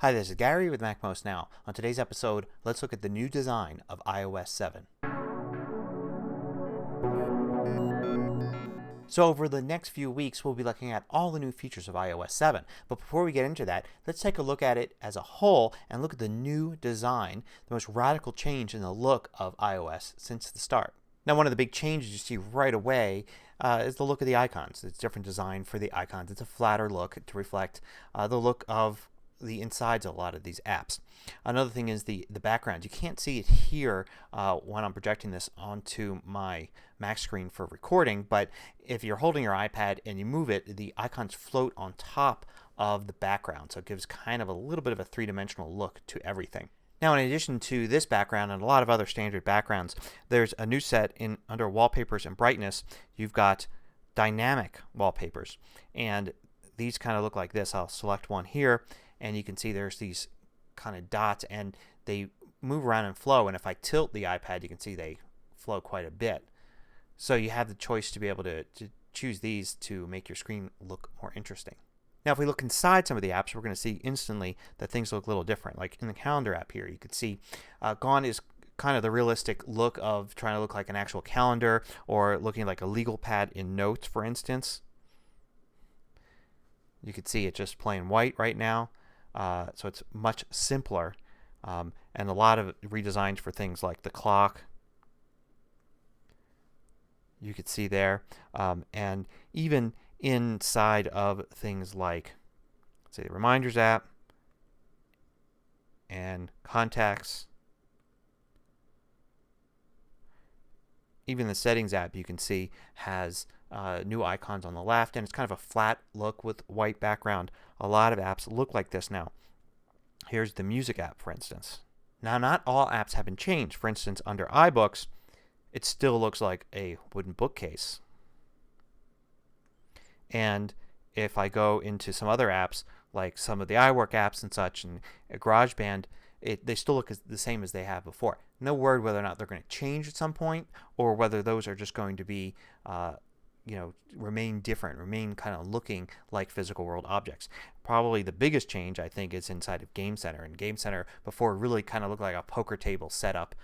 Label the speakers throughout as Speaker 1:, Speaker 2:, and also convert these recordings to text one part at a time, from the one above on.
Speaker 1: Hi, this is Gary with MacMost Now. On today's episode, let's look at the new design of iOS 7. So over the next few weeks, we'll be looking at all the new features of iOS 7. But before we get into that, let's take a look at it as a whole and look at the new design, the most radical change in the look of iOS since the start. Now, one of the big changes you see right away is the look of the icons. It's different design for the icons. It's a flatter look to reflect the look of the insides of a lot of these apps. Another thing is the background. You can't see it here when I'm projecting this onto my Mac screen for recording, but if you're holding your iPad and you move it, the icons float on top of the background, so it gives kind of a little bit of a three-dimensional look to everything. Now, in addition to this background and a lot of other standard backgrounds, there's a new set under Wallpapers and Brightness. You've got dynamic wallpapers, and these kind of look like this. I'll select one here, and you can see there's these kind of dots, and they move around and flow, and if I tilt the iPad, you can see they flow quite a bit. So you have the choice to be able to choose these to make your screen look more interesting. Now, if we look inside some of the apps, we're going to see instantly that things look a little different. Like in the calendar app here, you can see gone is kind of the realistic look of trying to look like an actual calendar or looking like a legal pad in Notes, for instance. You can see it's just plain white right now. So it's much simpler, and a lot of redesigns for things like the clock. You could see there, and even inside of things like, say, the Reminders app and Contacts. Even the Settings app, you can see, has new icons on the left, and it's kind of a flat look with white background. A lot of apps look like this now. Here's the Music app, for instance. Now, not all apps have been changed. For instance, under iBooks, it still looks like a wooden bookcase. And if I go into some other apps, like some of the iWork apps and such, and GarageBand, they still look the same as they have before. No word whether or not they're going to change at some point, or whether those are just going to be remain different, remain kind of looking like physical world objects. Probably the biggest change, I think, is inside of Game Center. And Game Center before really kind of looked like a poker table setup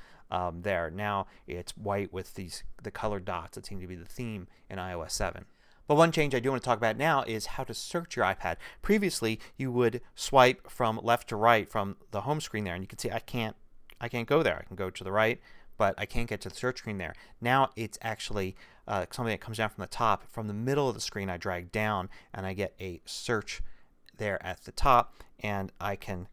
Speaker 1: there. Now it's white with the colored dots that seem to be the theme in iOS 7. But one change I do want to talk about now is how to search your iPad. Previously, you would swipe from left to right from the home screen there, and you can see I can't go there. I can go to the right, but I can't get to the search screen there. Now it's actually something that comes down from the top. From the middle of the screen, I drag down, and I get a search there at the top, and I can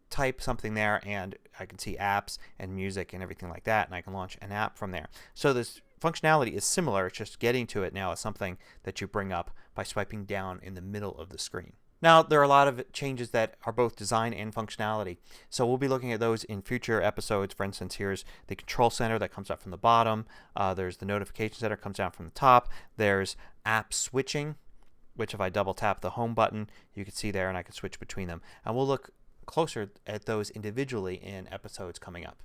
Speaker 1: type something there, and I can see apps and music and everything like that, and I can launch an app from there. So this functionality is similar. It's just getting to it now is something that you bring up by swiping down in the middle of the screen. Now, there are a lot of changes that are both design and functionality, so we'll be looking at those in future episodes. For instance, here's the control center that comes up from the bottom. There's the notification center that comes down from the top. There's app switching, which if I double tap the home button, you can see there, and I can switch between them. And we'll look closer at those individually in episodes coming up.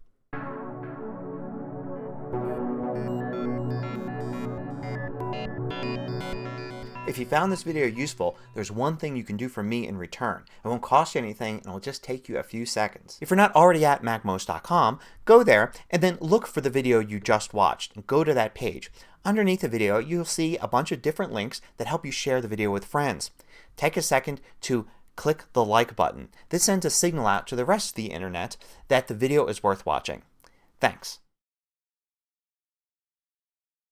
Speaker 1: If you found this video useful, there's one thing you can do for me in return. It won't cost you anything, and it'll just take you a few seconds. If you're not already at MacMost.com, go there and then look for the video you just watched and go to that page. Underneath the video, you'll see a bunch of different links that help you share the video with friends. Take a second to click the like button. This sends a signal out to the rest of the internet that the video is worth watching. Thanks.